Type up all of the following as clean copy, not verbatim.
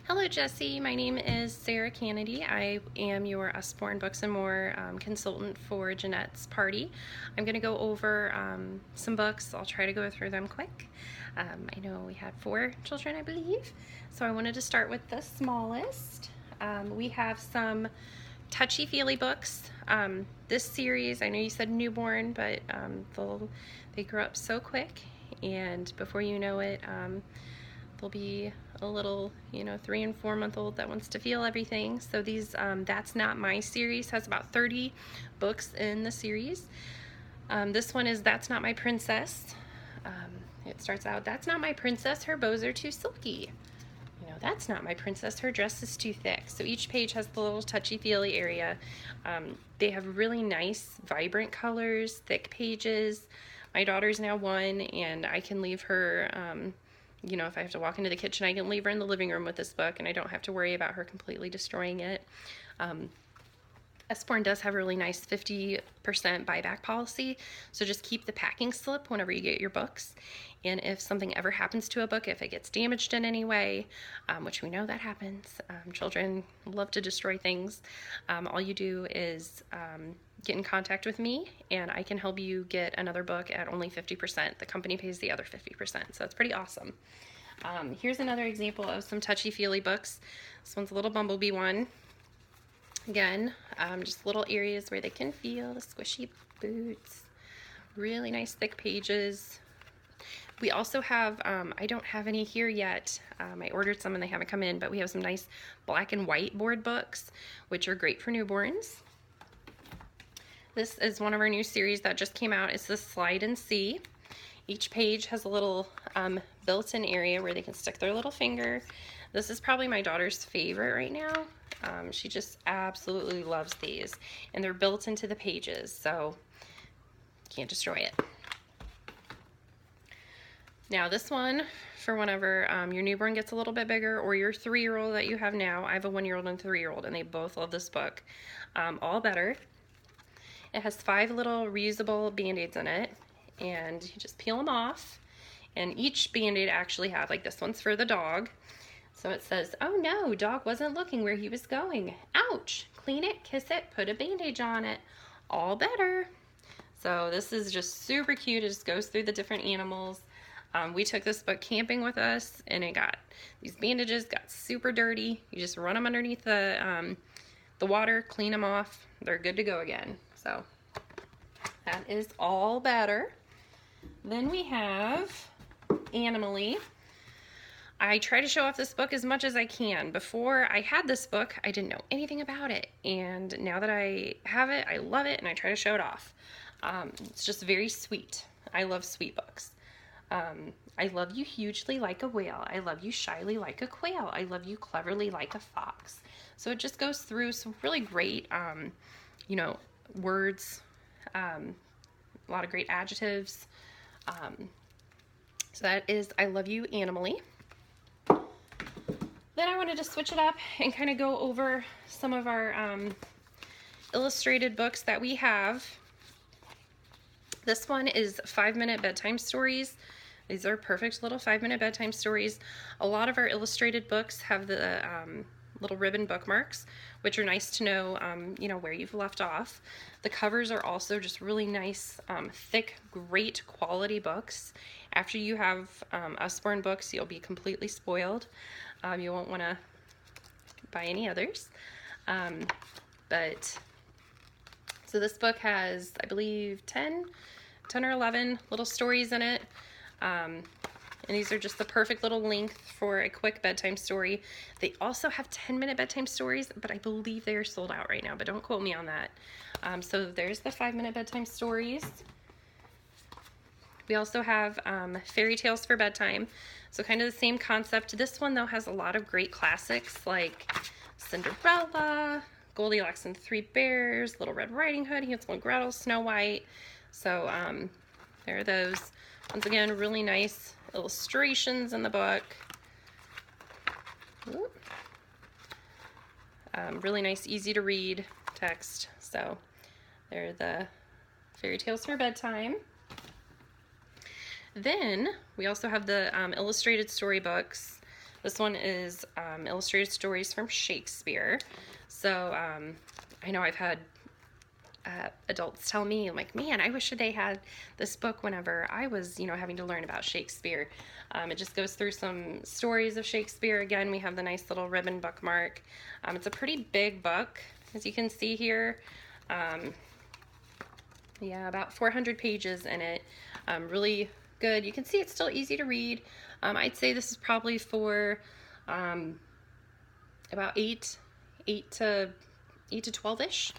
Hello Jessi, my name is Sarah Kennedy. I am your Usborne Books and More consultant for Jeanette's party. I'm going to go over some books. I'll try to go through them quick. I know we had 4 children, I believe, so I wanted to start with the smallest. We have some touchy-feely books. This series, I know you said newborn, but they grow up so quick, and before you know it, there'll be a little, 3 and 4 month old that wants to feel everything. So these, That's Not My series has about 30 books in the series. This one is That's Not My Princess. It starts out, that's not my princess, her bows are too silky. That's not my princess, her dress is too thick. So each page has the little touchy-feely area. They have really nice, vibrant colors, thick pages. My daughter's now 1, and I can leave her, if I have to walk into the kitchen, I can leave her in the living room with this book, and I don't have to worry about her completely destroying it. Usborne does have a really nice 50% buyback policy, so just keep the packing slip whenever you get your books. And if something ever happens to a book, if it gets damaged in any way, which we know that happens, children love to destroy things, all you do is get in contact with me, and I can help you get another book at only 50%. The company pays the other 50%, so it's pretty awesome. Here's another example of some touchy-feely books. This one's a little bumblebee one. Again, just little areas where they can feel the squishy boots. Really nice thick pages. We also have, I don't have any here yet. I ordered some and they haven't come in, but we have some nice black and white board books, which are great for newborns. This is one of our new series that just came out. It's the Slide and See. Each page has a little built-in area where they can stick their little finger. This is probably my daughter's favorite right now. She just absolutely loves these, and they're built into the pages, so can't destroy it. Now this one, for whenever your newborn gets a little bit bigger, or your 3-year-old that you have now. I have a 1-year-old and a 3-year-old, and they both love this book. All Better. It has 5 little reusable Band-Aids in it, and you just peel them off, and each Band-Aid actually has, like this one's for the dog. So it says, oh no, dog wasn't looking where he was going. Ouch, clean it, kiss it, put a bandage on it. All better. So this is just super cute. It just goes through the different animals. We took this book camping with us, and these bandages got super dirty. You just run them underneath the water, clean them off. They're good to go again. So that is All Better. Then we have Animally. I try to show off this book as much as I can. Before I had this book, I didn't know anything about it, and now that I have it, I love it, and I try to show it off. It's just very sweet. I love sweet books. I love you hugely like a whale. I love you shyly like a quail. I love you cleverly like a fox. So it just goes through some really great, words, a lot of great adjectives. So that is I Love You Animally. Then I wanted to switch it up and kind of go over some of our illustrated books that we have. This one is 5-minute bedtime stories. These are perfect little 5-minute bedtime stories. A lot of our illustrated books have the little ribbon bookmarks, which are nice to know, where you've left off. The covers are also just really nice, thick, great quality books. After you have Usborne books, you'll be completely spoiled. You won't want to buy any others. So this book has, I believe, 10 or 11 little stories in it. And these are just the perfect little length for a quick bedtime story. They also have 10-minute bedtime stories, but I believe they are sold out right now, but don't quote me on that. So there's the 5-minute bedtime stories. We also have fairy tales for bedtime. So kind of the same concept. This one, though, has a lot of great classics like Cinderella, Goldilocks and the 3 Bears, Little Red Riding Hood, Hansel and Gretel, Snow White. So there are those. Once again, really nice illustrations in the book. Really nice, easy to read text. So there are the fairy tales for bedtime. Then we also have the illustrated storybooks. This one is illustrated stories from Shakespeare. So I know I've had adults tell me, like, man, I wish they had this book whenever I was, having to learn about Shakespeare. It just goes through some stories of Shakespeare. Again, we have the nice little ribbon bookmark. It's a pretty big book, as you can see here. Yeah, about 400 pages in it. Really good. You can see it's still easy to read. I'd say this is probably for about 8 to 12-ish,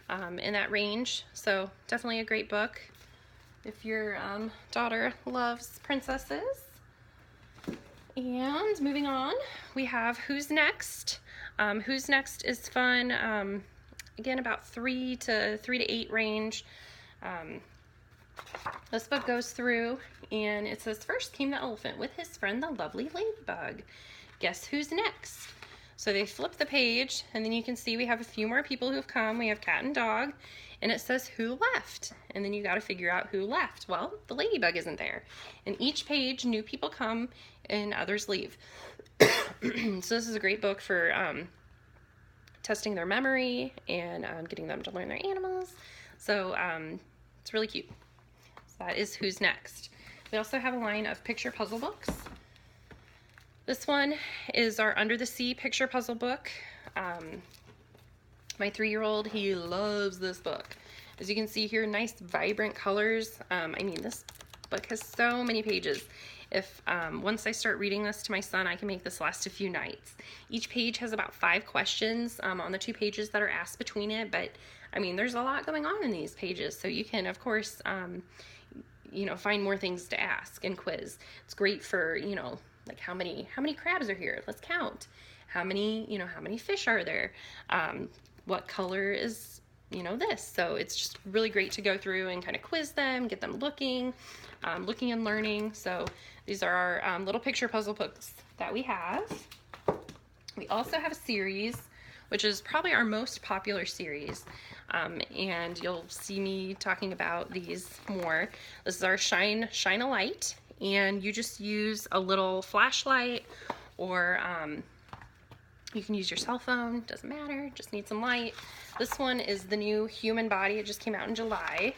in that range. So definitely a great book if your daughter loves princesses. And moving on, we have Who's Next. Who's Next is fun. Again, about 3 to 8 range. This book goes through and it says, first came the elephant with his friend the lovely ladybug. Guess who's next? So they flip the page and then you can see we have a few more people who have come. We have cat and dog, and it says who left, and then you got to figure out who left. Well, the ladybug isn't there. And each page new people come and others leave. So this is a great book for testing their memory and getting them to learn their animals. So it's really cute. So that is Who's Next. We also have a line of picture puzzle books. This one is our Under the Sea picture puzzle book. My 3-year-old, he loves this book. As you can see here, nice vibrant colors. I mean, this book has so many pages. If once I start reading this to my son, I can make this last a few nights. Each page has about 5 questions on the 2 pages that are asked between it, but I mean, there's a lot going on in these pages, so you can, of course, find more things to ask and quiz. It's great for, like how many crabs are here? Let's count. How many fish are there? What color is, this? So it's just really great to go through and kind of quiz them, get them looking and learning. So these are our little picture puzzle books that we have. We also have a series, which is probably our most popular series. And you'll see me talking about these more. This is our Shine a Light, and you just use a little flashlight, or you can use your cell phone, doesn't matter, just need some light. This one is the new Human Body. It just came out in July.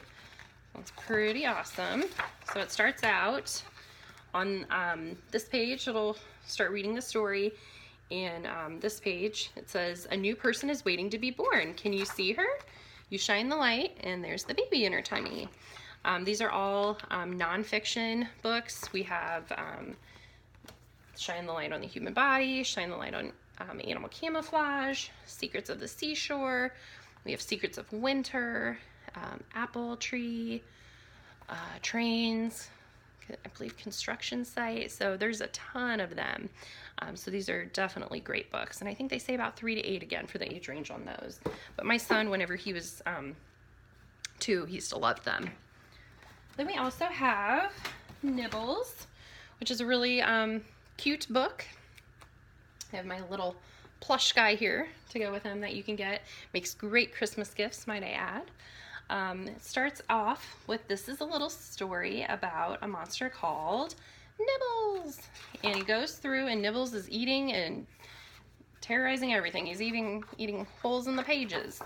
It's pretty awesome. So it starts out on this page. It'll start reading the story. And this page, it says, a new person is waiting to be born. Can you see her? You shine the light, and there's the baby in her tummy. These are all nonfiction books. We have Shine the Light on the Human Body, Shine the Light on Animal Camouflage, Secrets of the Seashore. We have Secrets of Winter, Apple Tree, Trains, I believe Construction Site. So there's a ton of them. So these are definitely great books. And I think they say about 3 to 8 again for the age range on those. But my son, whenever he was 2, he still loved them. Then we also have Nibbles, which is a really cute book. I have my little plush guy here to go with him that you can get. Makes great Christmas gifts, might I add. It starts off with, this is a little story about a monster called Nibbles. And he goes through, and Nibbles is eating and terrorizing everything. He's eating holes in the pages.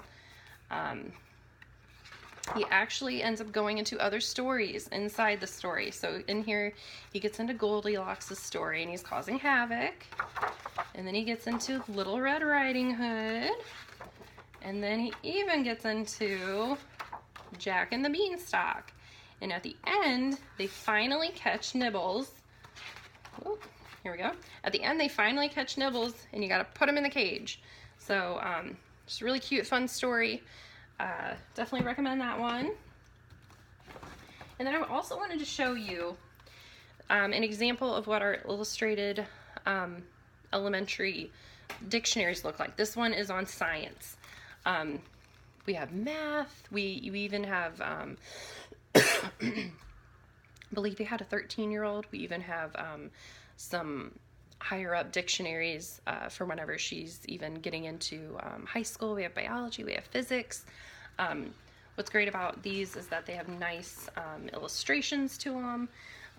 He actually ends up going into other stories inside the story. So in here, he gets into Goldilocks' story, and he's causing havoc. And then he gets into Little Red Riding Hood. And then he even gets into Jack and the Beanstalk. And at the end, they finally catch Nibbles. Oh, here we go. At the end, they finally catch Nibbles, and you got to put him in the cage. So just a really cute, fun story. Definitely recommend that one. And then I also wanted to show you an example of what our illustrated elementary dictionaries look like. This one is on science. We have math. We even have, I believe we had a 13-year-old. We even have some higher up dictionaries for whenever she's even getting into high school. We have biology, we have physics. What's great about these is that they have nice illustrations to them.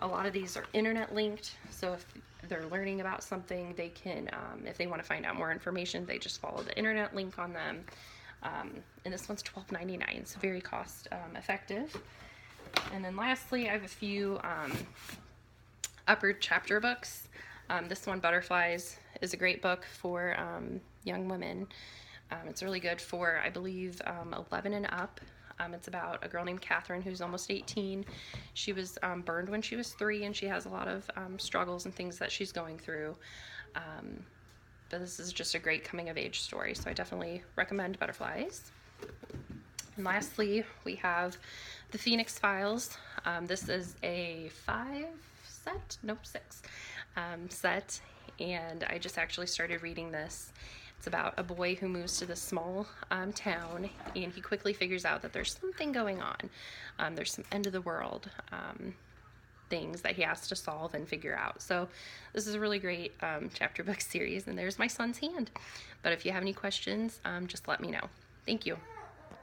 A lot of these are internet linked, so if they're learning about something, they can, if they want to find out more information, they just follow the internet link on them. And this one's $12.99, so very cost effective. And then lastly, I have a few upper chapter books. This one, Butterflies, is a great book for young women. It's really good for, I believe, 11 and up. It's about a girl named Catherine who's almost 18. She was burned when she was 3, and she has a lot of struggles and things that she's going through. But this is just a great coming of age story, so I definitely recommend Butterflies. And lastly, we have the Phoenix Files. This is a 6 set, and I just actually started reading this. It's about a boy who moves to this small town, and he quickly figures out that there's something going on. There's some end of the world things that he has to solve and figure out. So this is a really great chapter book series, and there's my son's hand. But if you have any questions, just let me know. Thank you.